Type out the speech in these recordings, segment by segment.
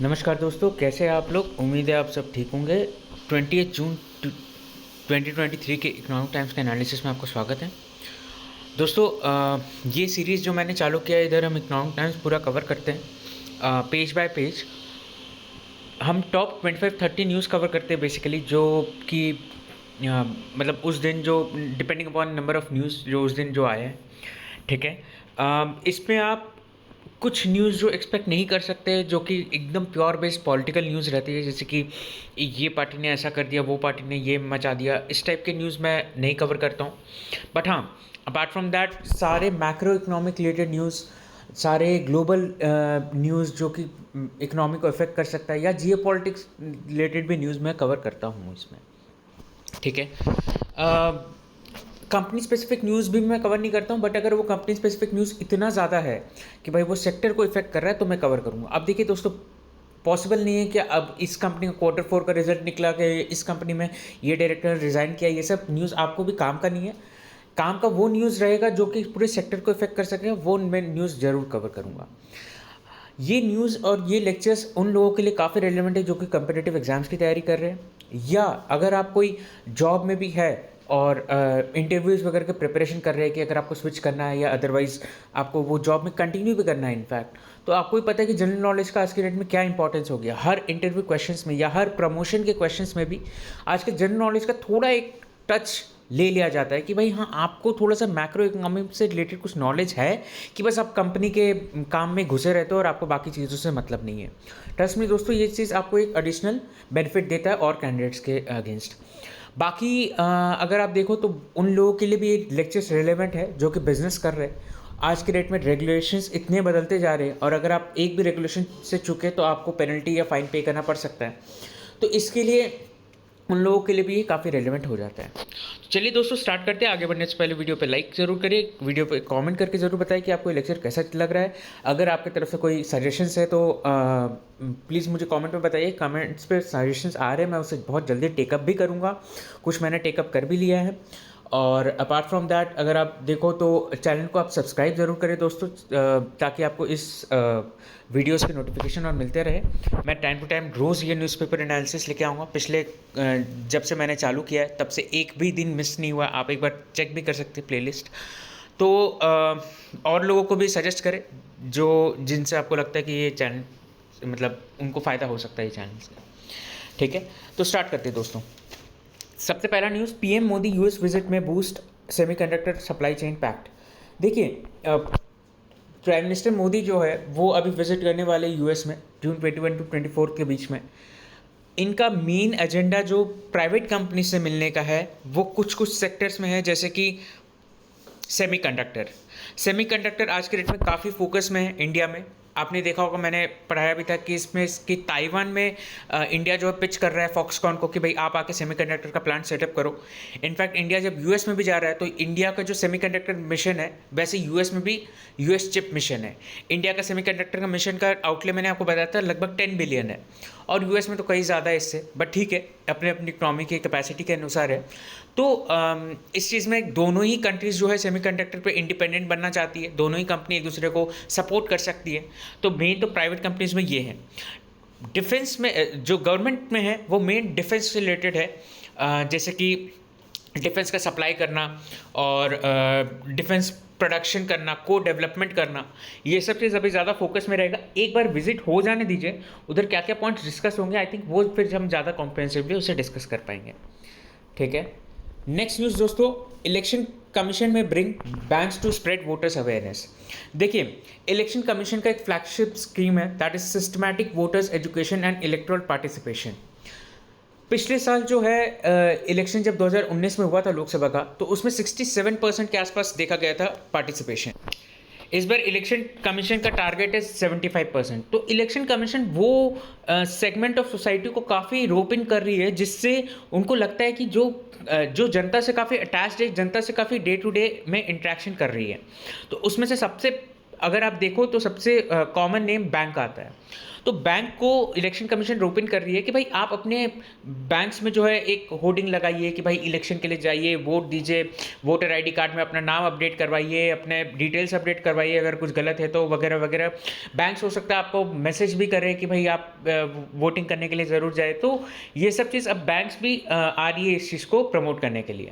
नमस्कार दोस्तों, कैसे हैं आप लोग। उम्मीद है आप सब ठीक होंगे। 20 जून 2023 के इकोनॉमिक टाइम्स के एनालिसिस में आपका स्वागत है। दोस्तों, ये सीरीज़ जो मैंने चालू किया है, इधर हम इकोनॉमिक टाइम्स पूरा कवर करते हैं पेज बाय पेज। हम टॉप 25-30 न्यूज़ कवर करते हैं बेसिकली, जो कि मतलब उस दिन जो depending upon number of news जो उस दिन जो आए हैं। ठीक है। इसमें आप कुछ न्यूज़ जो एक्सपेक्ट नहीं कर सकते, जो कि एकदम प्योर बेस्ड पॉलिटिकल न्यूज़ रहती है, जैसे कि ये पार्टी ने ऐसा कर दिया, वो पार्टी ने ये मचा दिया, इस टाइप के न्यूज़ मैं नहीं कवर करता हूँ। बट हाँ, अपार्ट फ्रॉम दैट सारे मैक्रो इकोनॉमिक रिलेटेड न्यूज़, सारे ग्लोबल न्यूज़ जो कि इकोनॉमी को इफेक्ट कर सकता है, या जियो पॉलिटिक्स रिलेटेड भी न्यूज़ मैं कवर करता हूँ इसमें। ठीक है। कंपनी स्पेसिफिक न्यूज़ भी मैं कवर नहीं करता हूँ, बट अगर वो कंपनी स्पेसिफिक न्यूज़ इतना ज़्यादा है कि भाई वो सेक्टर को इफेक्ट कर रहा है, तो मैं कवर करूँगा। अब देखिए दोस्तों, पॉसिबल नहीं है कि अब इस कंपनी का Q4 का रिजल्ट निकला कि इस कंपनी में ये डायरेक्टर रिज़ाइन किया, ये सब न्यूज़ आपको भी काम का नहीं है। काम का वो न्यूज़ रहेगा जो कि पूरे सेक्टर को इफेक्ट कर सके, वो मैं न्यूज़ ज़रूर कवर करूँगा। ये न्यूज़ और ये लेक्चर्स उन लोगों के लिए काफ़ी रेलेवेंट है जो कि कम्पिटिटिव एग्ज़ाम्स की तैयारी कर रहे हैं, या अगर आप कोई जॉब में भी है और इंटरव्यूज़ वगैरह के प्रिपरेशन कर रहे हैं कि अगर आपको स्विच करना है, या अदरवाइज़ आपको वो जॉब में कंटिन्यू भी करना है इनफैक्ट, तो आपको भी पता है कि जनरल नॉलेज का आज के डेट में क्या इंपॉर्टेंस हो गया। हर इंटरव्यू क्वेश्चंस में या हर प्रमोशन के क्वेश्चंस में भी आज के जनरल नॉलेज का थोड़ा एक टच ले लिया जाता है कि भाई हाँ, आपको थोड़ा सा मैक्रो इकोनॉमी से रिलेटेड कुछ नॉलेज है, कि बस आप कंपनी के काम में घुसे रहते हो और आपको बाकी चीज़ों से मतलब नहीं है। ट्रस्ट में दोस्तों, ये चीज़ आपको एक एडिशनल बेनिफिट देता है और कैंडिडेट्स के अगेंस्ट। बाकी अगर आप देखो तो उन लोगों के लिए भी ये लेक्चर्स रिलेवेंट है जो कि बिजनेस कर रहे हैं। आज के डेट में रेगुलेशंस इतने बदलते जा रहे हैं, और अगर आप एक भी रेगुलेशन से चुके तो आपको पेनल्टी या फाइन पे करना पड़ सकता है। तो इसके लिए उन लोगों के लिए भी ये काफ़ी रेलेवेंट हो जाता है। तो चलिए दोस्तों, स्टार्ट करते हैं। आगे बढ़ने से पहले वीडियो पे लाइक ज़रूर करिए, वीडियो पे कमेंट करके ज़रूर बताइए कि आपको ये लेक्चर कैसा लग रहा है। अगर आपकी तरफ से कोई सजेशंस है तो प्लीज़ मुझे कमेंट में बताइए। कमेंट्स पे सजेशंस आ रहे हैं, मैं उसे बहुत जल्दी टेकअप भी करूँगा। कुछ मैंने टेकअप कर भी लिया है। और अपार्ट फ्रॉम दैट, अगर आप देखो तो चैनल को आप सब्सक्राइब ज़रूर करें दोस्तों, ताकि आपको इस वीडियोस के नोटिफिकेशन और मिलते रहे। मैं टाइम टू टाइम रोज़ ये न्यूज़पेपर एनालिसिस लेके आऊँगा। पिछले जब से मैंने चालू किया है तब से एक भी दिन मिस नहीं हुआ। आप एक बार चेक भी कर सकते हैं प्लेलिस्ट। तो और लोगों को भी सजेस्ट करें जो जिनसे आपको लगता है कि ये चैनल मतलब उनको फ़ायदा हो सकता है ये चैनल से। ठीक है, तो स्टार्ट करते हैं दोस्तों। सबसे पहला news, PM Modi US visit में boost semiconductor supply chain pact. देखिए, प्राइम मिनिस्टर मोदी जो है वो अभी विजिट करने वाले यूएस में जून 21 टू 24 के बीच में। इनका मेन एजेंडा जो प्राइवेट कंपनी से मिलने का है, वो कुछ कुछ सेक्टर्स में है, जैसे कि सेमीकंडक्टर। सेमीकंडक्टर आज के डेट में काफ़ी फोकस में है इंडिया में। आपने देखा होगा, मैंने पढ़ाया भी था कि इसमें कि ताइवान में इंडिया जो है पिच कर रहा है फॉक्सकॉन को कि भाई आप आके सेमीकंडक्टर का प्लांट सेटअप करो। इनफैक्ट इंडिया जब यूएस में भी जा रहा है, तो इंडिया का जो सेमीकंडक्टर मिशन है, वैसे यूएस में भी यूएस चिप मिशन है। इंडिया का सेमीकंडक्टर का मिशन का आउटले मैंने आपको बताया था लगभग 10 बिलियन है, और यूएस में तो कहीं ज़्यादा है इससे, बट ठीक है, अपने अपनी इकोनॉमी की कैपेसिटी के अनुसार है। तो इस चीज़ में दोनों ही कंट्रीज़ जो है सेमीकंडक्टर पे इंडिपेंडेंट बनना चाहती है, दोनों ही कंपनी एक दूसरे को सपोर्ट कर सकती है। तो मेन तो प्राइवेट कंपनीज़ में ये है। डिफेंस में जो गवर्नमेंट में है वो मेन डिफेंस से रिलेटेड है, जैसे कि डिफेंस का सप्लाई करना और डिफेंस प्रोडक्शन करना, को डेवलपमेंट करना, ये सब चीज़ अभी ज़्यादा फोकस में रहेगा। एक बार विजिट हो जाने दीजिए, उधर क्या क्या पॉइंट्स डिस्कस होंगे, आई थिंक वो फिर हम ज़्यादा कॉम्प्रिहेंसिवली उसे डिस्कस कर पाएंगे। ठीक है। नेक्स्ट न्यूज़ दोस्तों, इलेक्शन कमीशन में bring banks to spread voters awareness. देखिए, इलेक्शन कमीशन का एक फ्लैगशिप स्कीम है, that is systematic voters education and electoral participation. पिछले साल जो है इलेक्शन जब 2019 में हुआ था लोकसभा का, तो उसमें 67% के आसपास देखा गया था पार्टिसिपेशन। इस बार इलेक्शन कमीशन का टारगेट है 75%। तो इलेक्शन कमीशन वो सेगमेंट ऑफ सोसाइटी को काफ़ी रोप इन कर रही है, जिससे उनको लगता है कि जो जनता से काफ़ी अटैच्ड है, जनता से काफ़ी डे टू डे में इंटरेक्शन कर रही है। तो उसमें से सबसे अगर आप देखो तो सबसे कॉमन नेम बैंक आता है। तो बैंक को इलेक्शन कमीशन ओपन कर रही है कि भाई आप अपने बैंक्स में जो है एक होर्डिंग लगाइए कि भाई इलेक्शन के लिए जाइए, वोट दीजिए, वोटर आईडी कार्ड में अपना नाम अपडेट करवाइए, अपने डिटेल्स अपडेट करवाइए, अगर कुछ गलत है तो वगैरह वगैरह। बैंक्स हो सकता है आपको मैसेज भी करें कि भाई आप वोटिंग करने के लिए ज़रूर जाए। तो ये सब चीज़ अब बैंक्स भी आ रही है इस चीज़ को प्रमोट करने के लिए।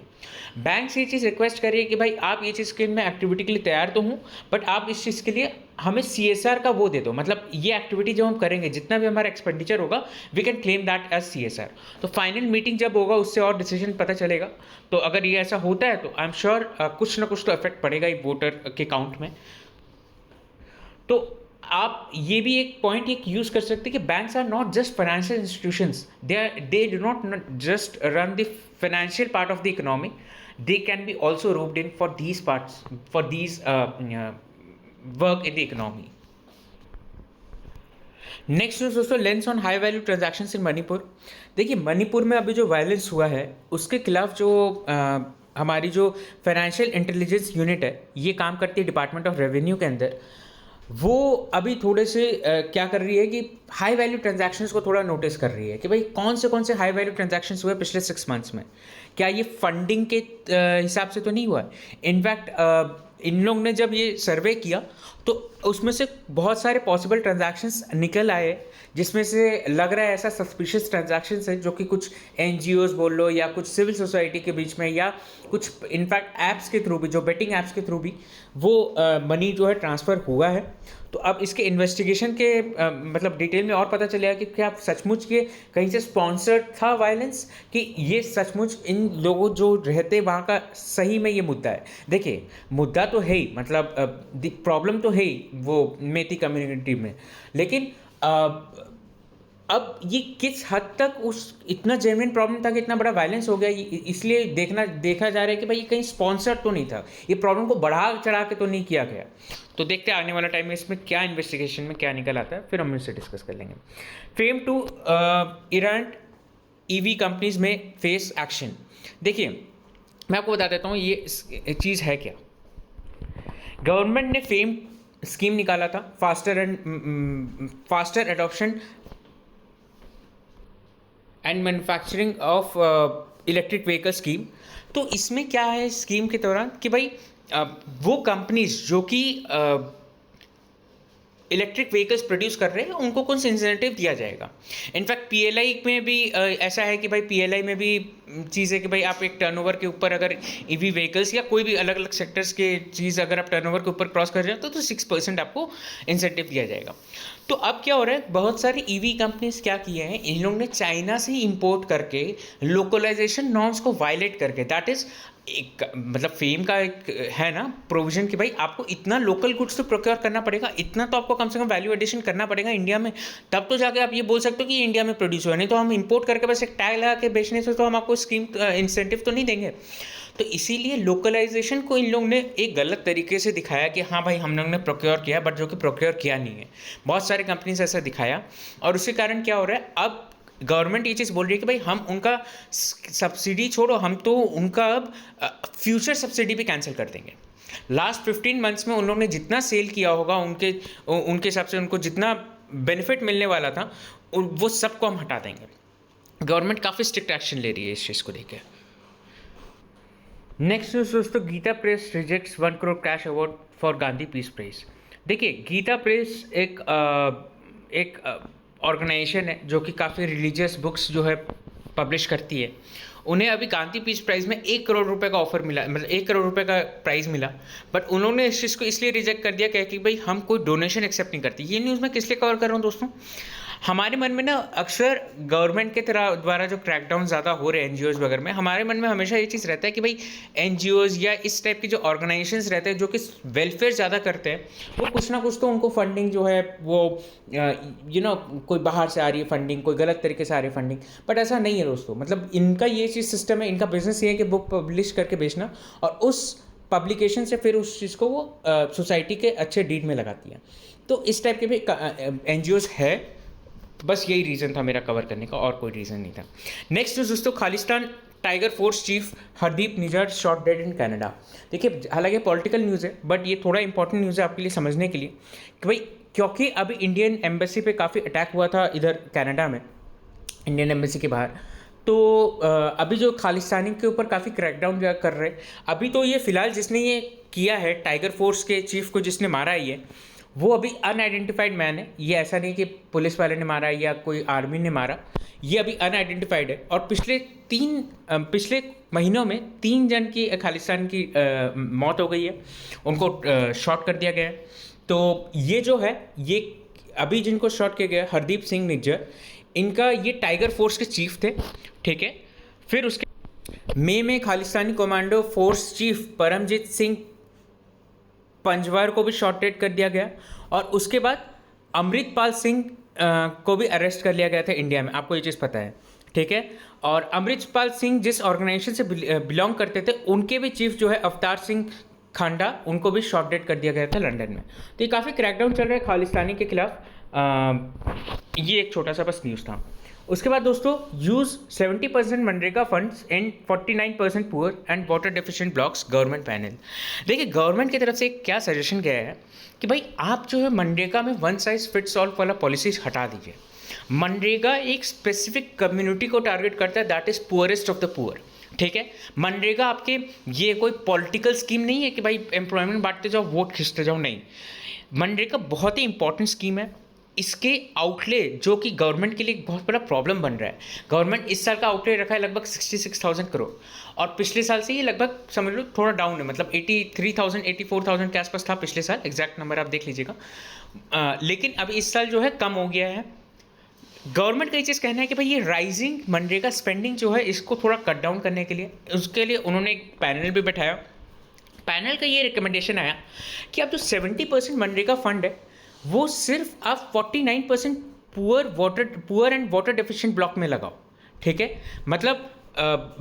बैंक से ये चीज़ रिक्वेस्ट करिए कि भाई आप ये चीज़ के मैं एक्टिविटी के लिए तैयार तो हूँ, बट आप इस चीज़ के लिए हमें CSR का वो दे दो, मतलब ये एक्टिविटी जब हम करेंगे जितना भी हमारा एक्सपेंडिचर होगा we can claim that as CSR। तो फाइनल मीटिंग जब होगा उससे और डिसीजन पता चलेगा। तो अगर ये ऐसा होता है तो आई एम श्योर कुछ ना कुछ तो इफेक्ट पड़ेगा ही वोटर के काउंट में। तो आप ये भी एक पॉइंट एक यूज कर सकते हैं कि banks are not just financial institutions, they do not just run the financial part of the economy, they can be also roped in for these parts, for these work in the economy. Next news दोस्तों, lens on high value transactions in Manipur. देखिए मणिपुर में अभी जो violence हुआ है उसके खिलाफ जो हमारी जो फाइनेंशियल इंटेलिजेंस यूनिट है ये काम करती है डिपार्टमेंट ऑफ रेवेन्यू के अंदर। वो अभी थोड़े से क्या कर रही है कि हाई वैल्यू ट्रांजैक्शंस को थोड़ा नोटिस कर रही है कि भाई कौन से हाई वैल्यू ट्रांजैक्शंस हुए पिछले 6 मंथ्स में, क्या ये फंडिंग के हिसाब से तो नहीं हुआ है। इनफैक्ट इन लोग ने जब ये सर्वे किया तो उसमें से बहुत सारे पॉसिबल ट्रांजैक्शंस निकल आए जिसमें से लग रहा है ऐसा सस्पिशियस ट्रांजैक्शंस है जो कि कुछ NGOs बोल लो या कुछ सिविल सोसाइटी के बीच में या कुछ इनफैक्ट ऐप्स के थ्रू भी, जो बेटिंग ऐप्स के थ्रू भी वो मनी जो है ट्रांसफ़र हुआ है। तो अब इसके इन्वेस्टिगेशन के मतलब डिटेल में और पता चलेगा कि क्या सचमुच ये कहीं से स्पॉन्सर्ड था वायलेंस, कि ये सचमुच इन लोगों जो रहते वहाँ का सही में ये मुद्दा है। देखिए मुद्दा तो है ही, मतलब प्रॉब्लम तो है ही वो मेती कम्युनिटी में, लेकिन अब ये किस हद तक उस इतना जेन्युइन प्रॉब्लम था कि इतना बड़ा वायलेंस हो गया, इसलिए देखा जा रहा है कि भाई ये कहीं स्पॉन्सर्ड तो नहीं था, ये प्रॉब्लम को बढ़ा चढ़ा के तो नहीं किया गया। तो देखते हैं आने वाला टाइम में इसमें क्या इन्वेस्टिगेशन में क्या निकल आता है, फिर हम इससे डिस्कस कर लेंगे। फेम टू ईरान EV कंपनीज में फेस एक्शन। देखिए मैं आपको बता देता हूँ ये चीज़ है क्या। गवर्नमेंट ने फेम स्कीम निकाला था, faster adoption and manufacturing of electric vehicle scheme. तो इसमें क्या है स्कीम के दौरान कि भाई वो कंपनीज जो कि इलेक्ट्रिक व्हीकल्स प्रोड्यूस कर रहे हैं उनको कौन सा इंसेंटिव दिया जाएगा। इनफैक्ट PLI में भी ऐसा है कि भाई PLI में भी चीज़ है कि भाई आप एक टर्नओवर के ऊपर अगर EV व्हीकल्स या कोई भी अलग अलग सेक्टर्स के चीज़ अगर आप टर्नओवर के ऊपर क्रॉस कर जाते हो तो 6% आपको इंसेंटिव दिया जाएगा। तो अब क्या हो रहा है, बहुत सारी EV कंपनीज क्या किए हैं, इन लोगों ने चाइना से ही इंपोर्ट करके लोकलाइजेशन नॉर्म्स को वायलेट करके, दैट इज एक मतलब फेम का एक है ना प्रोविजन कि भाई आपको इतना लोकल गुड्स तो प्रोक्योर करना पड़ेगा, इतना तो आपको कम से कम वैल्यू एडिशन करना पड़ेगा इंडिया में, तब तो जाके आप ये बोल सकते हो कि इंडिया में प्रोड्यूस हुआ, नहीं तो हम इंपोर्ट करके बस एक टैग लगा के बेचने से तो हम आपको स्कीम इंसेंटिव तो नहीं देंगे। तो इसीलिए लोकलाइजेशन को इन लोगों ने एक गलत तरीके से दिखाया कि हाँ भाई हम लोग ने प्रोक्योर किया, बट जो कि प्रोक्योर किया नहीं है। बहुत सारे कंपनीज ऐसा दिखाया और उसके कारण क्या हो रहा है, अब गवर्नमेंट ये चीज़ बोल रही है कि भाई हम उनका सब्सिडी छोड़ो, हम तो उनका अब फ्यूचर सब्सिडी भी कैंसिल कर देंगे। लास्ट 15 मंथ्स में उन लोगों ने जितना सेल किया होगा उनके हिसाब से उनको जितना बेनिफिट मिलने वाला था वो सबको हम हटा देंगे। गवर्नमेंट काफ़ी स्ट्रिक्ट एक्शन ले रही है इस चीज़ को लेकर। नेक्स्ट न्यूज़ दोस्तों, Gita press rejects 1 crore cash award for Gandhi peace prize. देखिए गीता प्रेस एक ऑर्गेनाइजेशन है जो कि काफ़ी रिलीजियस बुक्स जो है पब्लिश करती है। उन्हें अभी गांधी पीस प्राइज़ में 1 करोड़ रुपए का ऑफर मिला, मतलब 1 करोड़ रुपए का प्राइज़ मिला, बट उन्होंने इस चीज़ को इसलिए रिजेक्ट कर दिया कह कि भाई हम कोई डोनेशन एक्सेप्ट नहीं करती। ये न्यूज़ मैं किस लिए कवर कर रहा हूँ दोस्तों, हमारे मन में ना अक्सर गवर्नमेंट के द्वारा जो क्रैकडाउन ज़्यादा हो रहे हैं NGOs वगैरह में, हमारे मन में हमेशा ये चीज़ रहता है कि भाई NGOs या इस टाइप की जो ऑर्गेनाइजेशंस रहते हैं जो कि वेलफेयर ज़्यादा करते हैं, वो कुछ ना कुछ तो उनको फंडिंग जो है वो कोई बाहर से आ रही है फंडिंग, कोई गलत तरीके से आ रही है फंडिंग, बट ऐसा नहीं है दोस्तों। मतलब इनका ये चीज़ सिस्टम है, इनका बिजनेस ये है कि बुक पब्लिश करके बेचना और उस पब्लिकेशन से फिर उस चीज़ को वो सोसाइटी के अच्छे डीड में लगाती है। तो इस टाइप के भी NGOs है, बस यही रीज़न था मेरा कवर करने का और कोई रीज़न नहीं था। नेक्स्ट न्यूज़ दोस्तों, Khalistan tiger force chief Hardeep Nijjar shot dead in Canada. देखिए, हालांकि पॉलिटिकल न्यूज़ है, बट ये थोड़ा इंपॉर्टेंट न्यूज़ है आपके लिए समझने के लिए कि भाई, क्योंकि अभी इंडियन एम्बेसी पे काफ़ी अटैक हुआ था इधर कनाडा में, इंडियन एम्बेसी के बाहर। तो अभी जो खालिस्तानी के ऊपर काफ़ी क्रैकडाउन जो कर रहे हैं। अभी तो ये फिलहाल जिसने ये किया है, टाइगर फोर्स के चीफ को जिसने मारा है, ये वो अभी अनआइडेंटिफाइड मैन है। ये ऐसा नहीं कि पुलिस वाले ने मारा या कोई आर्मी ने मारा, ये अभी अनआइडेंटिफाइड है। और पिछले महीनों में 3 जन की खालिस्तान की मौत हो गई है, उनको शॉट कर दिया गया है। तो ये जो है, ये अभी जिनको शॉट किया गया हरदीप सिंह निज्जर, इनका ये टाइगर फोर्स के चीफ थे, ठीक है। फिर उसके मई में Khalistani commando force chief Paramjit Singh Panjwar को भी शॉट डेड कर दिया गया। और उसके बाद अमृतपाल सिंह को भी अरेस्ट कर लिया गया था इंडिया में, आपको ये चीज़ पता है, ठीक है। और अमृतपाल सिंह जिस ऑर्गेनाइजेशन से बिलोंग करते थे, उनके भी चीफ जो है अवतार सिंह खांडा, उनको भी शॉट डेड कर दिया गया था लंदन में। तो ये काफ़ी क्रैकडाउन चल रहा है खालिस्तानी के खिलाफ। ये एक छोटा सा बस न्यूज़ था। उसके बाद दोस्तों, use 70% MNREGA funds and 49% poor and water deficient blocks government panel. देखिए, गवर्नमेंट की तरफ से क्या सजेशन गया है कि भाई, आप जो है मनरेगा में वन साइज फिट्स ऑल वाला पॉलिसीज हटा दीजिए। मनरेगा एक स्पेसिफिक कम्युनिटी को टारगेट करता है, that is poorest of the poor, ठीक है। मनरेगा आपके ये कोई पॉलिटिकल स्कीम नहीं है कि भाई एम्प्लॉयमेंट बांटते जाओ, वोट खींचते जाओ, नहीं। मनरेगा बहुत ही इंपॉर्टेंट स्कीम है। इसके आउटले जो कि गवर्नमेंट के लिए एक बहुत बड़ा प्रॉब्लम बन रहा है। गवर्नमेंट इस साल का आउटले रखा है लगभग 66,000 करोड़, और पिछले साल से ये लगभग समझ लो थोड़ा डाउन है, मतलब 83,000 84,000 के आसपास था पिछले साल, एग्जैक्ट नंबर आप देख लीजिएगा। लेकिन अब इस साल जो है कम हो गया है। गवर्नमेंट का ये चीज़ कहना है कि भाई, ये राइजिंग मनरेगा स्पेंडिंग जो है, इसको थोड़ा कट डाउन करने के लिए, उसके लिए उन्होंने एक पैनल भी बैठाया। पैनल का ये रिकमेंडेशन आया कि अब जो 70% मनरेगा फंड है, वो सिर्फ आप 49% poor and water deficient block में लगाओ, ठीक है। मतलब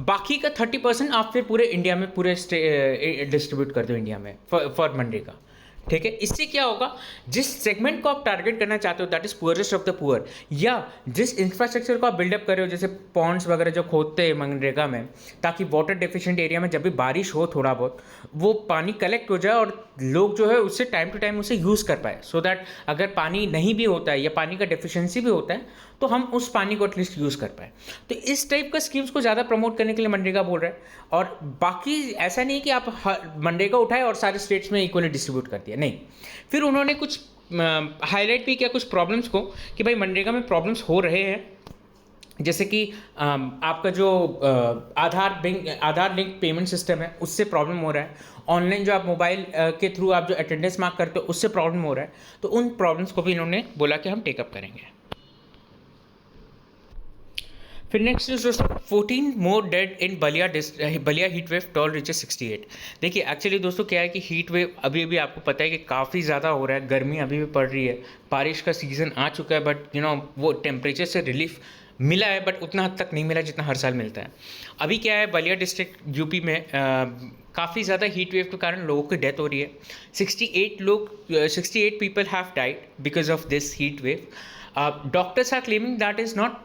बाकी का 30% आप फिर पूरे इंडिया में पूरे डिस्ट्रीब्यूट कर दो इंडिया में फॉर मनरेगा, ठीक है। इससे क्या होगा, जिस सेगमेंट को आप टारगेट करना चाहते हो, that is poorest of the poor, या जिस इंफ्रास्ट्रक्चर को आप बिल्डअप कर रहे हो, जैसे पॉन्ड्स वगैरह जो खोदते हैं मनरेगा में, ताकि वाटर डेफिशिएंट एरिया में जब भी बारिश हो थोड़ा बहुत, वो पानी कलेक्ट हो जाए और लोग जो है उससे टाइम टू टाइम उसे यूज़ कर पाए, सो दैट अगर पानी नहीं भी होता है या पानी का डेफिशिएंसी भी होता है, तो हम उस पानी को एटलीस्ट यूज़ कर पाए। तो इस टाइप का स्कीम्स को ज़्यादा प्रमोट करने के लिए मनरेगा बोल रहा है। और बाकी ऐसा नहीं कि आप मनरेगा उठाए और सारे स्टेट्स में इक्वली डिस्ट्रीब्यूट कर दिया, नहीं। फिर उन्होंने कुछ हाईलाइट भी किया कुछ प्रॉब्लम्स को, कि भाई मनरेगा में प्रॉब्लम्स हो रहे हैं, जैसे कि आपका जो आधार लिंक पेमेंट सिस्टम है, उससे प्रॉब्लम हो रहा है। ऑनलाइन जो आप मोबाइल के थ्रू आप जो अटेंडेंस मार्क करते हो, उससे प्रॉब्लम हो रहा है। तो उन प्रॉब्लम्स को भी इन्होंने बोला कि हम टेकअप करेंगे। फिर नेक्स्ट न्यूज़ दोस्तों, 14 more dead in Ballia heat wave, toll reaches 68। देखिए, एक्चुअली दोस्तों क्या है कि हीट वेव अभी भी आपको पता है कि काफ़ी ज़्यादा हो रहा है, गर्मी अभी भी पड़ रही है, बारिश का सीज़न आ चुका है, बट वो टेम्परेचर से रिलीफ मिला है, बट उतना हद तक नहीं मिला जितना हर साल मिलता है। अभी क्या है, बलिया डिस्ट्रिक्ट यूपी में काफ़ी ज़्यादा हीट वेव के कारण लोगों की डेथ हो रही है। 68 people have died because of this heat wave. Doctors are claiming that is not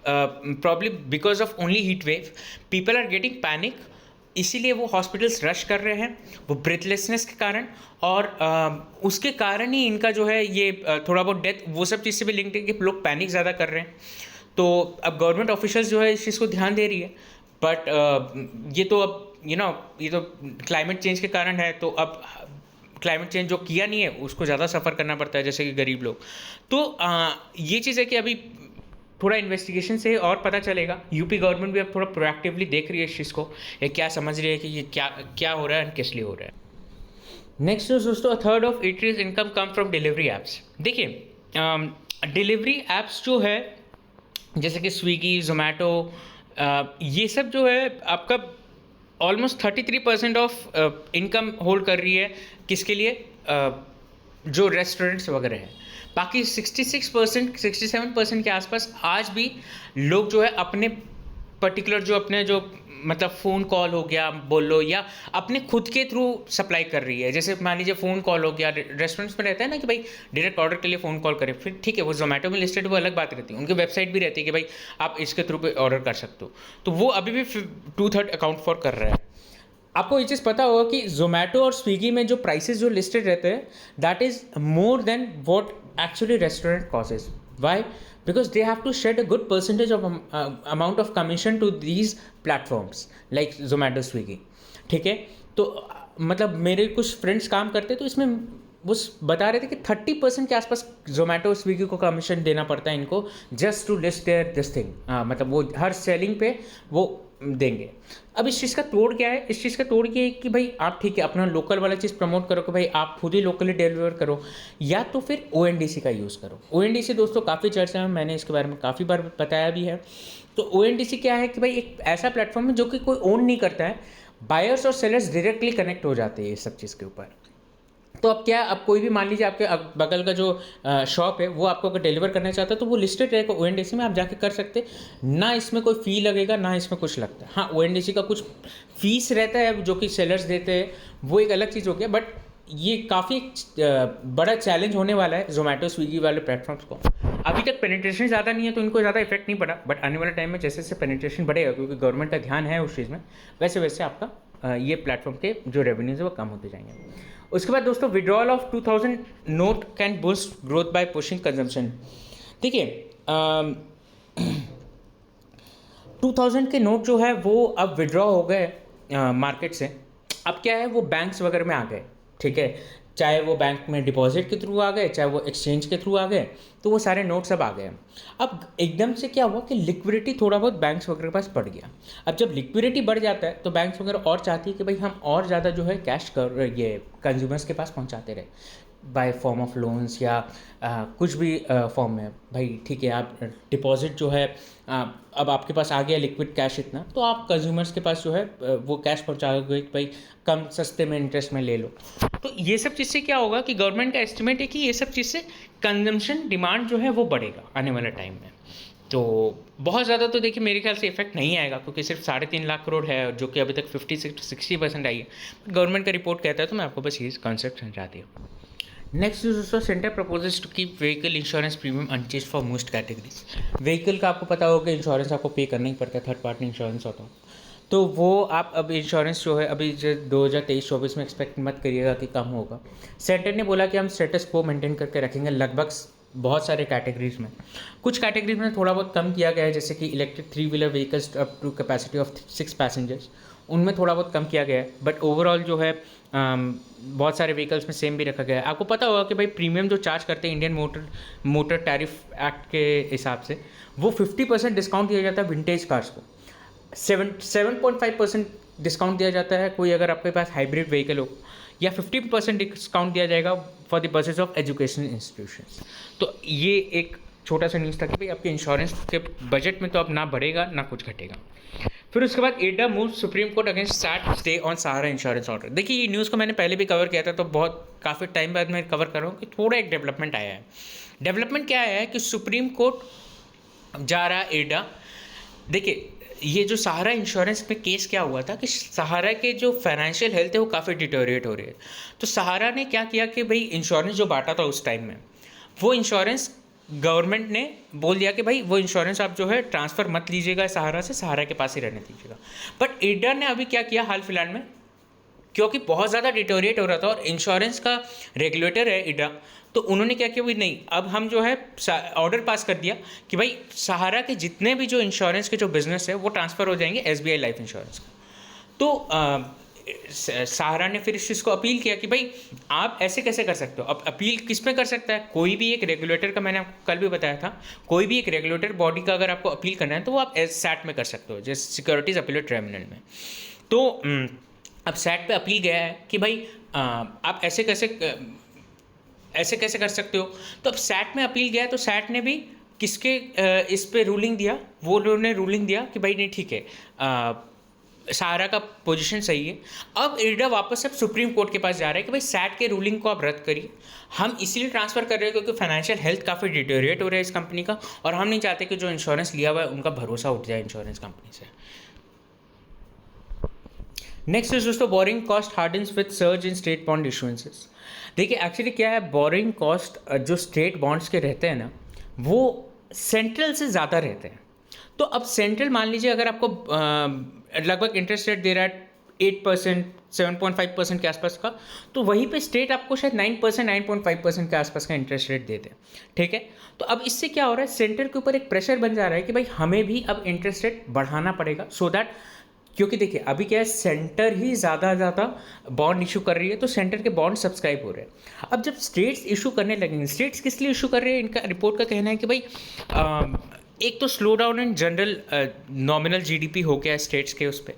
probably because of only heat wave, people are getting panic, इसीलिए वो हॉस्पिटल्स रश कर रहे हैं, वो ब्रेथलेसनेस के कारण, और उसके कारण ही इनका जो है ये थोड़ा बहुत डेथ, वो सब चीज़ से भी लिंक्ड है कि लोग पैनिक ज़्यादा कर रहे हैं। तो अब गवर्नमेंट ऑफिशियल्स जो है इस चीज़ को ध्यान दे रही है, बट ये तो अब ये तो क्लाइमेट चेंज के कारण है, तो अब क्लाइमेट चेंज जो किया नहीं है उसको ज़्यादा सफ़र करना पड़ता है, जैसे कि गरीब लोग। तो ये चीज़ है कि अभी थोड़ा इन्वेस्टिगेशन से और पता चलेगा। यूपी गवर्नमेंट भी अब थोड़ा प्रोएक्टिवली देख रही है इस चीज़ को, ये क्या समझ रही है कि ये क्या हो रहा है और किस लिए हो रहा है। नेक्स्ट न्यूज़ दोस्तों, 1/3 of eateries income come from delivery apps. देखिए, डिलीवरी ऐप्स जो है जैसे कि स्विगी, जोमेटो, ये सब जो है आपका ऑलमोस्ट 33% ऑफ इनकम होल्ड कर रही है। किसके लिए? जो रेस्टोरेंट्स वगैरह हैं। बाकी 66% 67% के आसपास आज भी लोग जो है अपने पर्टिकुलर जो अपने जो मतलब फ़ोन कॉल हो गया बोल लो, या अपने खुद के थ्रू सप्लाई कर रही है। जैसे मान लीजिए फ़ोन कॉल हो गया, रेस्टोरेंट्स में रहता है ना कि भाई डायरेक्ट ऑर्डर के लिए फ़ोन कॉल करें, फिर ठीक है वो ज़ोमैटो में लिस्टेड, वो अलग बात रहती है, उनकी वेबसाइट भी रहती है कि भाई आप इसके थ्रू पे ऑर्डर कर सकते हो, तो वो अभी भी 2/3 अकाउंट फॉर कर रहा है। आपको ये चीज़ पता होगा कि जोमेटो और स्विगी में जो प्राइसेस जो लिस्टेड रहते हैं, that is more than what actually restaurant costs. Why? Because they have to shed a good percentage of amount of commission to these platforms like Zomato Swiggy. ठीक है, तो मतलब मेरे कुछ फ्रेंड्स काम करते तो इसमें वो बता रहे थे कि 30% के आसपास जोमेटो स्विगी को कमीशन देना पड़ता है इनको, just to list there this thing. मतलब वो हर सेलिंग पे वो देंगे। अब इस चीज़ का तोड़ क्या है? इस चीज़ का तोड़ ये है कि भाई आप ठीक है अपना लोकल वाला चीज़ प्रमोट करो कि भाई आप खुद ही लोकली डिलीवर करो, या तो फिर ONDC का यूज़ करो। ONDC दोस्तों काफ़ी चर्चा है, मैंने इसके बारे में काफ़ी बार बताया भी है। तो ONDC क्या है कि भाई एक ऐसा प्लेटफॉर्म है जो कि कोई ओन नहीं करता है, बायर्स और सेलर्स डायरेक्टली कनेक्ट हो जाते हैं ये सब चीज़ के ऊपर। तो अब क्या, अब कोई भी मान लीजिए आपके बगल का जो शॉप है वो आपको अगर डिलीवर करना चाहता है तो वो लिस्टेड रहेगा ONDC में, आप जाके कर सकते, ना इसमें कोई फ़ी लगेगा ना इसमें कुछ लगता है। हाँ, ONDC का कुछ फीस रहता है जो कि सेलर्स देते हैं, वो एक अलग चीज़ हो गया, बट ये काफ़ी बड़ा चैलेंज होने वाला है जोमेटो स्विगी वाले प्लेटफॉर्म्स को। अभी तक पेनिट्रेशन ज़्यादा नहीं है तो इनको ज़्यादा इफेक्ट नहीं पड़ा, बट आने वाले टाइम में जैसे जैसे पेनिट्रेशन बढ़ेगा, क्योंकि गवर्नमेंट का ध्यान है उस चीज़ में, वैसे वैसे आपका ये प्लेटफॉर्म के जो रेवेन्यूज है वो कम होते जाएंगे। उसके बाद दोस्तों, withdrawal of 2000 note can boost growth by pushing consumption. देखिए 2000 के नोट जो है वो अब विड्रॉ हो गए मार्केट से। अब क्या है, वो बैंक्स वगैरह में आ गए। ठीक है, चाहे वो बैंक में डिपॉजिट के थ्रू आ गए, चाहे वो एक्सचेंज के थ्रू आ गए, तो वो सारे नोट्स अब आ गए। अब एकदम से क्या हुआ कि लिक्विडिटी थोड़ा बहुत बैंक्स वगैरह के पास बढ़ गया। अब जब लिक्विडिटी बढ़ जाता है तो बैंक्स वगैरह और चाहती है कि भाई हम और ज़्यादा जो है कैश कर ये कंज्यूमर्स के पास पहुंचाते रहे, बाय फॉर्म ऑफ लोन्स या कुछ भी फॉर्म में। भाई ठीक है, आप डिपॉजिट जो है अब आपके पास आ गया लिक्विड कैश इतना, तो आप कंज्यूमर्स के पास जो है वो कैश पहुंचाओगे कि भाई कम सस्ते में इंटरेस्ट में ले लो। तो ये सब चीज़ से क्या होगा कि गवर्नमेंट का एस्टिमेट है कि ये सब चीज़ से कंजम्पशन डिमांड जो है वो बढ़ेगा आने वाले टाइम में। तो बहुत ज़्यादा तो देखिए मेरे ख्याल से इफेक्ट नहीं आएगा, क्योंकि सिर्फ 3.5 लाख करोड़ है जो कि अभी तक 50-60% आई है। गवर्नमेंट का रिपोर्ट कहता है, तो मैं आपको बस ये कॉन्सेप्ट समझा दिया। नेक्स्ट इज दोस्तों, centre proposes to keep vehicle insurance premium unchanged for most categories. Vehicle का आपको पता होगा कि इंश्योरेंस आपको पे करना ही पड़ता है, थर्ड पार्टी इंश्योरेंस होता है, तो वो आप अब इंश्योरेंस जो है अभी जो 2023-24 में एक्सपेक्ट मत करिएगा कि कम होगा। सेंटर ने बोला कि हम स्टेटस को मेंटेन करके रखेंगे लगभग बहुत सारे कैटेगरीज में। कुछ कैटेगरीज में थोड़ा बहुत कम किया गया है, जैसे कि electric 3 wheeler vehicles up to capacity of 6 passengers, उनमें थोड़ा बहुत कम किया गया है, बट ओवरऑल जो है बहुत सारे व्हीकल्स में सेम भी रखा गया है। आपको पता होगा कि भाई प्रीमियम जो चार्ज करते हैं इंडियन मोटर टैरिफ एक्ट के हिसाब से, वो 50% डिस्काउंट दिया जाता है विंटेज कार्स को, 7.5% डिस्काउंट दिया जाता है कोई अगर आपके पास हाइब्रिड व्हीकल हो, या 50% डिस्काउंट दिया जाएगा for the buses of educational institutions. तो ये एक छोटा सा न्यूज़ था कि भाई आपके इंश्योरेंस के बजट में तो अब ना बढ़ेगा ना कुछ घटेगा। फिर उसके बाद एडा move supreme court against start stay on Sahara insurance order. देखिए ये न्यूज़ को मैंने पहले भी कवर किया था, तो बहुत काफ़ी टाइम बाद मैं कवर कर रहा हूँ कि थोड़ा एक डेवलपमेंट आया है। डेवलपमेंट क्या आया है कि सुप्रीम कोर्ट जा रहा है एडा। देखिए ये जो सहारा इंश्योरेंस में केस क्या हुआ था कि सहारा के जो फाइनेंशियल हेल्थ है वो काफ़ी डिटोरिएट हो रही है। तो सहारा ने क्या किया कि भाई इंश्योरेंस जो बांटा था उस टाइम में, वो इंश्योरेंस गवर्नमेंट ने बोल दिया कि भाई वो इंश्योरेंस आप जो है ट्रांसफ़र मत लीजिएगा सहारा से, सहारा के पास ही रहने दीजिएगा। बट एडा ने अभी क्या किया हाल फिलहाल में, क्योंकि बहुत ज़्यादा डिटोरिएट हो रहा था और इंश्योरेंस का रेगुलेटर है इडा, तो उन्होंने क्या किया, भाई नहीं अब हम जो है ऑर्डर पास कर दिया कि भाई सहारा के जितने भी जो इंश्योरेंस के जो बिज़नेस है वो ट्रांसफ़र हो जाएंगे SBI लाइफ इंश्योरेंस का। तो सहारा ने फिर इस चीज़ को अपील किया कि भाई आप ऐसे कैसे कर सकते हो। अब अपील किस पे कर सकता है, कोई भी एक रेगुलेटर का, मैंने आपको कल भी बताया था, कोई भी एक रेगुलेटर बॉडी का अगर आपको अपील करना है तो वो आप SAT में कर सकते हो, जैसे सिक्योरिटीज़ अपीलेट ट्रिब्यूनल में। तो अब SAT पे अपील गया है कि भाई आप ऐसे कैसे कर सकते हो। तो अब SAT में अपील गया है, तो SAT ने भी किसके इस पे रूलिंग दिया, वो लोगों ने रूलिंग दिया कि भाई नहीं ठीक है, सहारा का पोजीशन सही है। अब इडा वापस अब सुप्रीम कोर्ट के पास जा रहा है कि भाई SAT के रूलिंग को आप रद्द करिए, हम इसीलिए ट्रांसफ़र कर रहे हैं क्योंकि फाइनेंशियल हेल्थ काफ़ी डिटोरिएट हो रहा है इस कंपनी का, और हम नहीं चाहते कि जो इंश्योरेंस लिया हुआ है उनका भरोसा उठ जाए इंश्योरेंस कंपनी से। नेक्स्ट इज दोस्तों borrowing cost hardens with surge in state bond issuances. देखिए एक्चुअली क्या है, बोरिंग कॉस्ट जो स्टेट बॉन्ड्स के रहते हैं ना, वो सेंट्रल से ज़्यादा रहते हैं। तो अब सेंट्रल मान लीजिए अगर आपको लगभग इंटरेस्ट रेट दे रहा है 8%, 7.5% के आसपास का, तो वहीं पे स्टेट आपको शायद 9%, 9.5% के आसपास का इंटरेस्ट रेट देते हैं। ठीक है, तो अब इससे क्या हो रहा है, सेंटर के ऊपर एक प्रेशर बन जा रहा है कि भाई हमें भी अब इंटरेस्ट रेट बढ़ाना पड़ेगा, सो दैट, क्योंकि देखिए अभी क्या है, सेंटर ही ज़्यादा बॉन्ड इशू कर रही है, तो सेंटर के बॉन्ड सब्सक्राइब हो रहे हैं। अब जब स्टेट्स इशू करने लगेंगे, स्टेट्स किस लिए इशू कर रहे हैं, इनका रिपोर्ट का कहना है कि भाई एक तो slow down in general nominal GDP हो गया स्टेट्स के उस पर,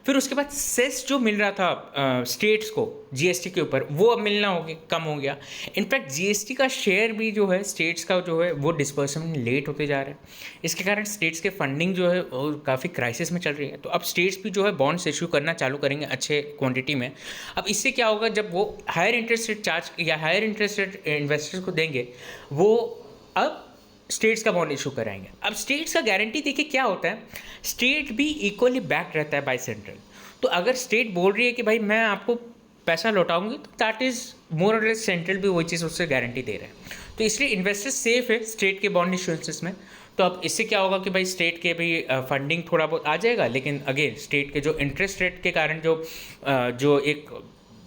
फिर उसके बाद सेस जो मिल रहा था स्टेट्स को जीएसटी के ऊपर, वो अब मिलना हो गया, कम हो गया। इनफैक्ट जीएसटी का शेयर भी जो है स्टेट्स का जो है वो डिस्पर्समेंट लेट होते जा रहा है। इसके कारण स्टेट्स के फंडिंग जो है वो काफ़ी क्राइसिस में चल रही है। तो अब स्टेट्स भी जो है बॉन्ड्स इशू करना चालू करेंगे अच्छे क्वांटिटी में। अब इससे क्या होगा, जब वो हायर इंटरेस्ट रेट चार्ज या हायर इंटरेस्ट रेट इन्वेस्टर्स को देंगे, वो अब स्टेट्स का बॉन्ड इशू कराएंगे। अब स्टेट्स का गारंटी देखिए क्या होता है, स्टेट भी इक्वली बैक रहता है बाय सेंट्रल। तो अगर स्टेट बोल रही है कि भाई मैं आपको पैसा लौटाऊंगी, तो दैट इज़ मोर और लेस सेंट्रल भी वही चीज़ उससे गारंटी दे रहे हैं। तो इसलिए इन्वेस्टर्स सेफ है स्टेट के बॉन्ड इशुएंसेस में। तो अब इससे क्या होगा कि भाई स्टेट के भी फंडिंग थोड़ा बहुत आ जाएगा, लेकिन अगेन स्टेट के जो इंटरेस्ट रेट के कारण जो एक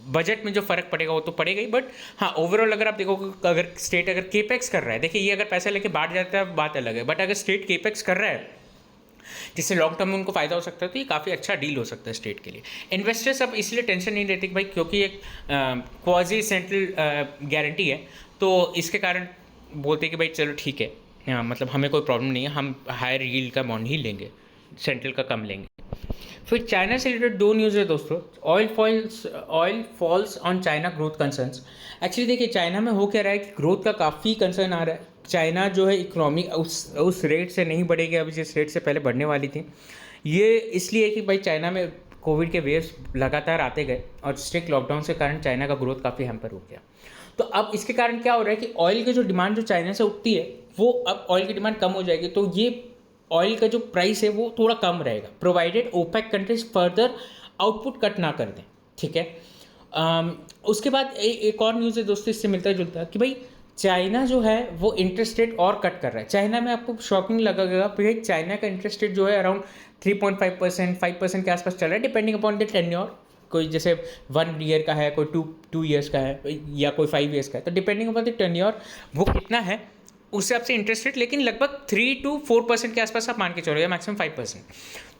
बजट में जो फ़र्क पड़ेगा वो तो पड़ेगा ही। बट हाँ, ओवरऑल अगर आप देखोगे, अगर स्टेट अगर केपेक्स कर रहा है, देखिए ये अगर पैसा लेके बांट जाता है बात अलग है, बट अगर स्टेट केपेक्स कर रहा है जिससे लॉन्ग टर्म में उनको फ़ायदा हो सकता है, तो ये काफ़ी अच्छा डील हो सकता है स्टेट के लिए। इन्वेस्टर्स अब इसलिए टेंशन नहीं लेते कि भाई क्योंकि एक क्वाजी सेंट्रल गारंटी है, तो इसके कारण बोलते हैं कि भाई चलो ठीक है, मतलब हमें कोई प्रॉब्लम नहीं है, हम हायर यील्ड का बॉन्ड ही लेंगे, सेंट्रल का कम लेंगे। फिर चाइना से रिलेटेड दो न्यूज़ है दोस्तों। Oil falls on China growth concerns. Actually देखिए चाइना में हो क्या रहा है कि ग्रोथ का काफ़ी कंसर्न आ रहा है। चाइना जो है इकोनॉमी उस रेट से नहीं बढ़ेगी अभी जिस रेट से पहले बढ़ने वाली थी। ये इसलिए कि भाई चाइना में कोविड के वेव्स लगातार आते गए और स्ट्रिक्ट लॉकडाउन के कारण चाइना का ग्रोथ काफ़ी हैम्पर हो गया। तो अब इसके कारण क्या हो रहा है कि ऑयल की जो डिमांड जो चाइना से उठती है, वो अब ऑयल की डिमांड कम हो जाएगी, तो ये ऑयल का जो प्राइस है वो थोड़ा कम रहेगा, provided OPEC countries further output cut ना कर दें। ठीक है, उसके बाद एक और न्यूज़ है दोस्तों इससे मिलता जुलता, कि भाई चाइना जो है वो इंटरेस्ट रेट और कट कर रहा है। चाइना में आपको शॉकिंग लगेगा, भाई चाइना का इंटरेस्ट रेट जो है अराउंड 3.5%, 5% के आसपास चल रहा है, डिपेंडिंग अपॉन द टेन्योर। कोई जैसे 1 ईयर का है, कोई 2 ईयर्स का है, या कोई 5 ईयर्स का है, तो डिपेंडिंग अपॉन द टेन्योर वो कितना है उस हिसाब से इंटरेस्ट रेट, लेकिन लगभग 3 to 4% के आसपास आप मान के चलो, या मैक्सिमम 5%।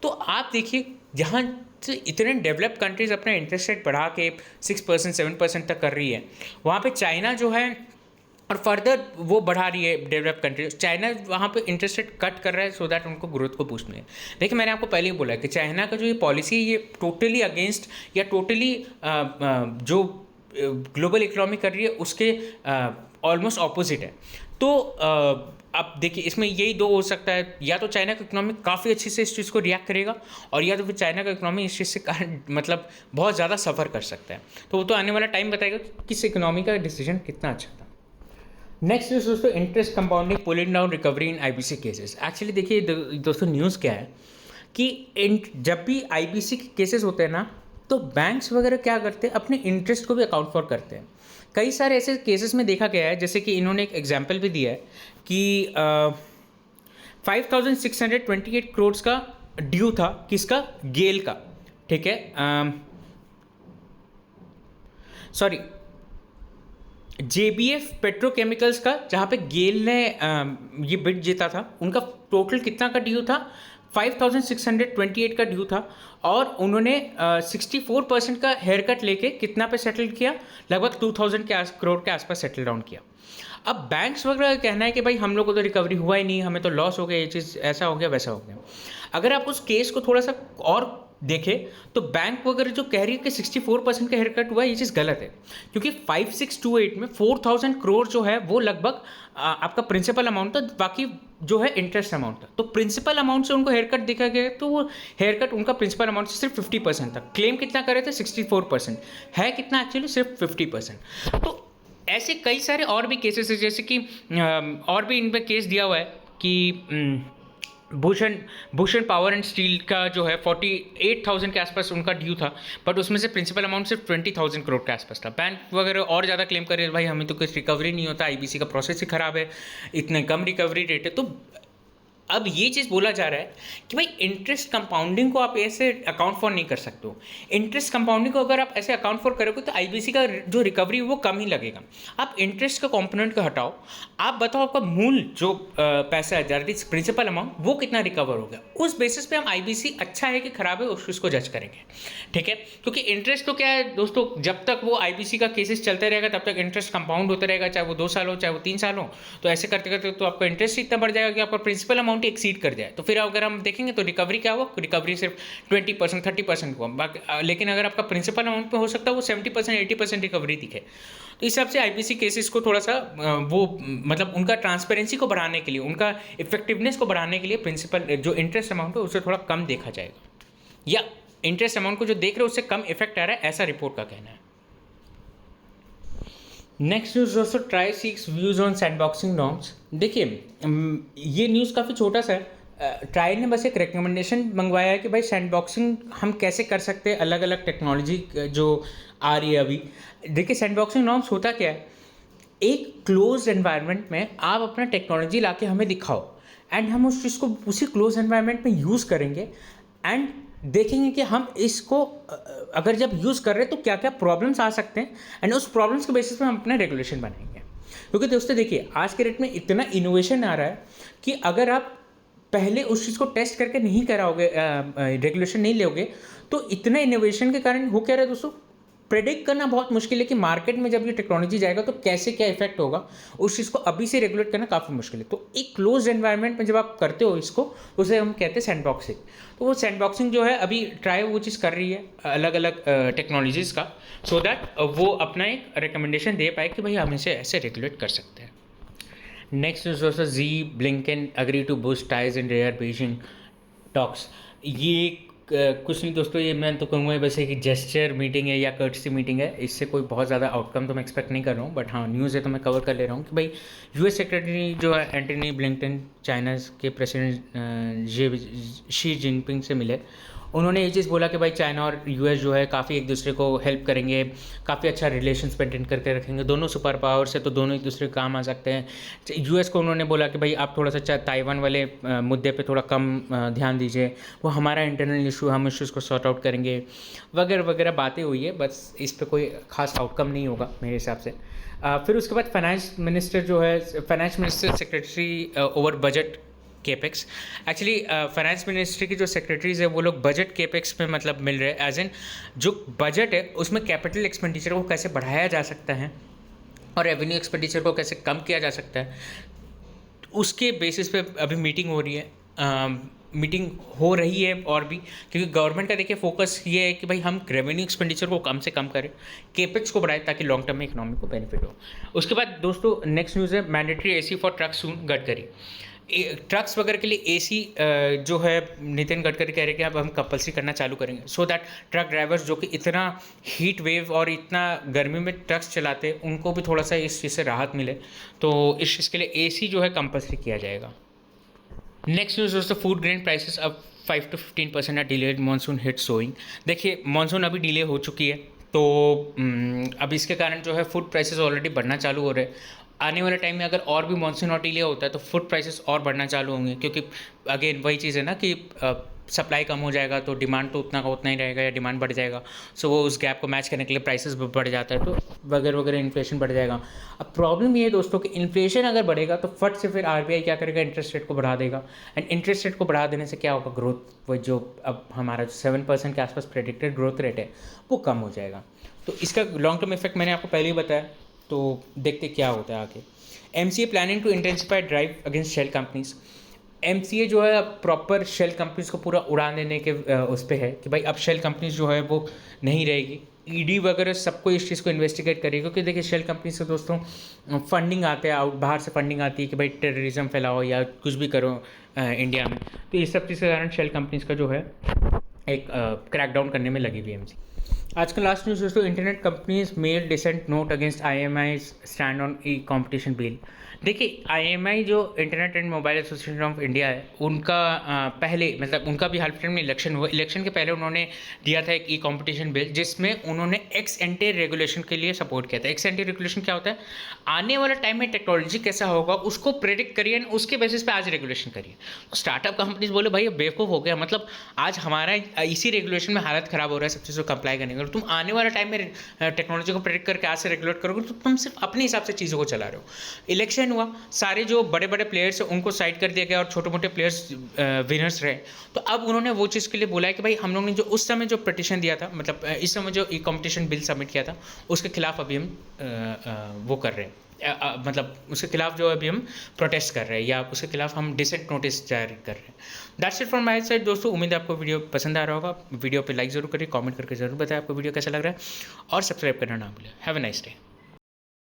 तो आप देखिए जहाँ से इतने डेवलप्ड कंट्रीज अपना इंटरेस्ट रेट बढ़ा के 6%, 7% तक कर रही है, वहाँ पे चाइना जो है और फर्दर वो बढ़ा रही है डेवलप कंट्रीज। चाइना वहाँ पे इंटरेस्ट रेट कट कर रहा है सो दैट उनको ग्रोथ को बूस्ट मिले। देखिए मैंने आपको पहले ही बोला कि चाइना का जो ये पॉलिसी है ये टोटली अगेंस्ट या टोटली जो ग्लोबल इकोनॉमी कर रही है उसके ऑलमोस्ट ऑपोजिट है। तो अब देखिए इसमें यही दो हो सकता है, या तो चाइना का इकोनॉमी काफ़ी अच्छे से इस चीज़ को रिएक्ट करेगा, और या तो फिर चाइना का इकोनॉमी इस चीज़ से मतलब बहुत ज़्यादा सफ़र कर सकता है। तो वो तो आने वाला टाइम बताएगा कि किस इकोनॉमी का डिसीजन कितना अच्छा था। नेक्स्ट इज दोस्तों interest compounding pulling down recovery in IBC cases. Actually देखिए दोस्तों न्यूज़ क्या है कि जब भी आईबीसी के केसेस होते हैं ना, तो बैंक्स वगैरह क्या करते हैं, अपने इंटरेस्ट को भी अकाउंट फॉर करते हैं। कई सारे ऐसे केसेस में देखा गया है, जैसे कि इन्होंने एक एग्जाम्पल भी दिया है कि 5,628 करोड़ का ड्यू था, किसका, गेल का। ठीक है, सॉरी जेबीएफ पेट्रोकेमिकल्स का, जहाँ पे गेल ने ये बिड जीता था, उनका टोटल कितना का ड्यू था, 5,628 का ड्यू था, और उन्होंने 64% का हेयर कट लेके कितना पे सेटल किया, लगभग 2,000 करोड़ के आसपास सेटल डाउन किया। अब बैंक्स वगैरह का कहना है कि भाई हम लोग को तो रिकवरी हुआ ही नहीं, हमें तो लॉस हो गया, ये चीज़ ऐसा हो गया वैसा हो गया। अगर आप उस केस को थोड़ा सा और देखें तो बैंक वगैरह जो कह रही है कि 64% का हेयर कट हुआ है, ये चीज़ गलत है, क्योंकि 5,628 में 4,000 करोड़ जो है वो लगभग आपका प्रिंसिपल अमाउंट था, बाकी जो है इंटरेस्ट अमाउंट था। तो प्रिंसिपल अमाउंट से उनको हेयर कट देखा गया, तो वो हेयर कट उनका प्रिंसिपल अमाउंट से सिर्फ 50% था। क्लेम कितना करे थे, 64%, है कितना एक्चुअली, सिर्फ 50%। तो ऐसे कई सारे और भी केसेस है, जैसे कि और भी इन पर केस दिया हुआ है कि Bhushan Bhushan power and steel का जो है 48,000 के आसपास उनका ड्यू था, बट उसमें से प्रिंसिपल अमाउंट सिर्फ 20,000 करोड़ के आसपास था। बैंक वगैरह और ज़्यादा क्लेम करे भाई हमें तो कुछ रिकवरी नहीं होता, आईबीसी का प्रोसेस ही खराब है, इतने कम रिकवरी रेट है। तो अब ये चीज़ बोला जा रहा है कि भाई इंटरेस्ट कंपाउंडिंग को आप ऐसे अकाउंट फॉर नहीं कर सकते हो। इंटरेस्ट कंपाउंडिंग को अगर आप ऐसे अकाउंट फॉर करोगे तो आईबीसी का जो रिकवरी वो कम ही लगेगा। आप इंटरेस्ट का कंपोनेंट को हटाओ, आप बताओ आपका मूल जो पैसा है दैट इज प्रिंसिपल अमाउंट वो कितना रिकवर हो गया, उस बेसिस पे हम आईबीसी अच्छा है कि खराब है उसको जज करेंगे, ठीक है। क्योंकि इंटरेस्ट तो क्या है दोस्तों, जब तक वो आईबीसी का केसेस चलते रहेगा तब तक इंटरेस्ट कंपाउंड होता रहेगा, चाहे वो 2 साल हो चाहे वो 3 साल हो। तो ऐसे करते करते तो आपका इंटरेस्ट इतना बढ़ जाएगा कि आपका प्रिंसिपल अमाउंट एक्सीड कर जाए। तो फिर अगर हम देखेंगे तो रिकवरी क्या हुआ, रिकवरी सिर्फ 20% 30% हुआ बाकी, लेकिन अगर आपका प्रिंसिपल अमाउंट पे हो सकता है वो 70% 80% रिकवरी दिखे। तो इस हिसाब से आईबीसी केसेस को थोड़ा सा वो मतलब उनका ट्रांसपेरेंसी को बढ़ाने के लिए, उनका इफेक्टिवनेस को बढ़ाने के लिए प्रिंसिपल जो इंटरेस्ट अमाउंट है उसे थोड़ा कम देखा जाएगा, या इंटरेस्ट अमाउंट को जो देख रहे हो उससे कम इफेक्ट आ रहा है, ऐसा रिपोर्ट का कहना है। नेक्स्ट न्यूज़ दोस्तों, TRAI seeks views on sandboxing norms. देखिए ये न्यूज़ काफ़ी छोटा सा है। ट्राई ने बस एक रिकमेंडेशन मंगवाया है कि भाई सैंडबॉक्सिंग हम कैसे कर सकते हैं, अलग अलग टेक्नोलॉजी जो आ रही है अभी। देखिए सैंडबॉक्सिंग नॉर्म्स होता क्या है, एक क्लोज एनवायरनमेंट में आप अपना टेक्नोलॉजी लाके हमें दिखाओ एंड हम उस चीज़ को उसी क्लोज एनवायरनमेंट में यूज़ करेंगे एंड देखेंगे कि हम इसको अगर जब यूज़ कर रहे हैं तो क्या क्या प्रॉब्लम्स आ सकते हैं एंड उस प्रॉब्लम्स के बेसिस पे हम अपना रेगुलेशन बनाएंगे। क्योंकि दोस्तों देखिए आज के डेट में इतना इनोवेशन आ रहा है कि अगर आप पहले उस चीज़ को टेस्ट करके नहीं कराओगे, रेगुलेशन नहीं लोगे, तो इतना इनोवेशन के कारण हो क्या रहा है दोस्तों, प्रेडिक्ट करना बहुत मुश्किल है कि मार्केट में जब ये टेक्नोलॉजी जाएगा तो कैसे क्या इफेक्ट होगा, उस चीज़ को अभी से रेगुलेट करना काफ़ी मुश्किल है। तो एक क्लोज एनवायरनमेंट में जब आप करते हो इसको, उसे हम कहते हैं सैंडबॉक्सिंग। तो वो सैंडबॉक्सिंग जो है अभी ट्राई वो चीज़ कर रही है अलग अलग टेक्नोलॉजीज़ का, सो दैट वो अपना एक रिकमेंडेशन दे पाए कि भाई हम इसे ऐसे रेगुलेट कर सकते हैं। नेक्स्ट इज दोस्तों, Xi Blinken agree to boost ties in rare Beijing talks. ये कुछ नहीं दोस्तों, ये मैं तो कहूँगा बस एक जेस्चर मीटिंग है या कर्टसी मीटिंग है, इससे कोई बहुत ज़्यादा आउटकम तो मैं एक्सपेक्ट नहीं कर रहा हूँ। बट हाँ न्यूज़ है तो मैं कवर कर ले रहा हूँ कि भाई यूएस सेक्रेटरी जो है एंटनी ब्लिंकन चाइना के प्रेसिडेंट शी जिनपिंग से मिले। उन्होंने ये चीज़ बोला कि भाई चाइना और यूएस जो है काफ़ी एक दूसरे को हेल्प करेंगे, काफ़ी अच्छा रिलेशंस मेंटेन करके रखेंगे, दोनों सुपर पावर से तो दोनों एक दूसरे के काम आ सकते हैं। यूएस को उन्होंने बोला कि भाई आप थोड़ा सा ताइवान वाले मुद्दे पे थोड़ा कम ध्यान दीजिए, वो हमारा इंटरनल इशू, हम इश्यूज़ को सॉर्ट आउट करेंगे वगैरह वगैरह बातें हुई है। बस इस पर कोई खास आउटकम नहीं होगा मेरे हिसाब से। फिर उसके बाद फाइनेंस मिनिस्टर जो है, finance minister secretary over budget capex, actually finance ministry की जो सेक्रेटरीज है वो लोग बजट केपेक्स में मतलब मिल रहे हैं, एज इन जो बजट है उसमें कैपिटल एक्सपेंडिचर को कैसे बढ़ाया जा सकता है और रेवेन्यू एक्सपेंडिचर को कैसे कम किया जा सकता है, उसके बेसिस पे अभी मीटिंग हो रही है। मीटिंग हो रही है और भी, क्योंकि गवर्नमेंट का देखिए फोकस ये है कि भाई हम रेवेन्यू एक्सपेंडिचर को कम से कम करें, केपेक्स को बढ़ाएं ताकि लॉन्ग टर्म में इकोनॉमी को बेनिफिट हो। उसके बाद दोस्तों नेक्स्ट न्यूज़ है, mandatory AC for truck soon, Gadkari. Trucks वगैरह के लिए एसी जो है नितिन गडकरी कह रहे हैं कि अब हम कंपल्सरी करना चालू करेंगे, सो दैट ट्रक ड्राइवर्स जो कि इतना हीट वेव और इतना गर्मी में ट्रक्स चलाते हैं उनको भी थोड़ा सा इस चीज़ से राहत मिले। तो इस चीज़ के लिए एसी जो है कंपल्सरी किया जाएगा। नेक्स्ट न्यूज़ दोस्तों, फूड ग्रेन प्राइसेस अब 5 to 15% है, डिलेड मानसून हिट सोइंग। देखिए मानसून अभी डिले हो चुकी है, तो अब इसके कारण जो है फूड प्राइसेस ऑलरेडी बढ़ना चालू हो रहे हैं। आने वाले टाइम में अगर और भी मानसून और डिले होता है तो फूड प्राइसेस और बढ़ना चालू होंगे, क्योंकि अगेन वही चीज़ है ना कि सप्लाई कम हो जाएगा तो डिमांड तो उतना का उतना ही रहेगा या डिमांड बढ़ जाएगा, सो वो उस गैप को मैच करने के लिए प्राइसेस बढ़ जाता है, तो वगैरह वगैरह इन्फ्लेशन बढ़ जाएगा। अब प्रॉब्लम ये है दोस्तों कि इन्फ्लेशन अगर बढ़ेगा तो फट से फिर आरबीआई क्या करेगा, इंटरेस्ट रेट को बढ़ा देगा, एंड इंटरेस्ट रेट को बढ़ा देने से क्या होगा, ग्रोथ वो जो अब हमारा 7% के आसपास प्रेडिक्टेड ग्रोथ रेट है वो कम हो जाएगा। तो इसका लॉन्ग टर्म इफेक्ट मैंने आपको पहले ही बताया, तो देखते क्या होता है आगे। MCA planning to intensify drive against shell companies. MCA जो है प्रॉपर शेल कंपनीज को पूरा उड़ान देने के उस पर है कि भाई अब शेल कंपनीज जो है वो नहीं रहेगी, ईडी वगैरह सबको इस चीज़ को इन्वेस्टिगेट करेगी, क्योंकि देखिए शेल कंपनी से दोस्तों फंडिंग आते हैं, आउट बाहर से फंडिंग आती है कि भाई टेररिज्म फैलाओ या कुछ भी करो इंडिया में, तो इस सब चीज़ के कारण शेल कंपनीज का जो है एक क्रैकडाउन करने में लगी हुई MCA। आज का लास्ट न्यूज़ दोस्तों, internet companies made dissent note against IMI's stand on e competition bill. देखिए, आईएमआई जो internet and mobile association of India है, उनका पहले मतलब उनका भी हाल फिलहाल में इलेक्शन हुआ। इलेक्शन के पहले उन्होंने दिया था एक ई कॉम्पिटिशन बिल, जिसमें उन्होंने एक्स एंटे रेगुलेशन के लिए सपोर्ट किया था। एक्स एंटे रेगुलेशन क्या होता है? आने वाला टाइम में टेक्नोलॉजी कैसा होगा उसको प्रेडिक्ट करिए और उसके बेसिस पे आज रेगुलेशन करिए। तो स्टार्टअप कंपनीज बोले भाई ये बेवकूफ़ हो गया, मतलब आज हमारा इसी रेगुलेशन में हालत ख़राब हो रहा है सब चीज़ों को कंप्लाई करने का, तुम आने वाला टाइम में टेक्नोलॉजी को प्रेडिक्ट करके आज से रेगुलेट करोगे तो तुम सिर्फ अपने हिसाब से चीज़ों को चला रहे हो। इलेक्शन हुआ, सारे जो बड़े बड़े प्लेयर्स हैं उनको साइड कर दिया गया और छोटे मोटे प्लेयर्स विनर्स रहे। तो अब उन्होंने वो चीज़ के लिए बोला है कि भाई हम लोग ने जो उस समय जो पिटीशन दिया था, मतलब इस समय जो ई कॉम्पिटिशन बिल सबमिट किया था, उसके खिलाफ अभी हम वो कर रहे हैं, मतलब उसके खिलाफ जो अभी हम प्रोटेस्ट कर रहे हैं या उसके खिलाफ हम डिसेंट नोटिस जारी कर रहे हैं। That's it from my side दोस्तों। उम्मीद है आपको वीडियो पसंद आ रहा होगा। वीडियो पे लाइक ज़रूर करिए, कमेंट करके ज़रूर बताएं आपको वीडियो कैसा लग रहा है और सब्सक्राइब करना ना भूलें। Have a nice day.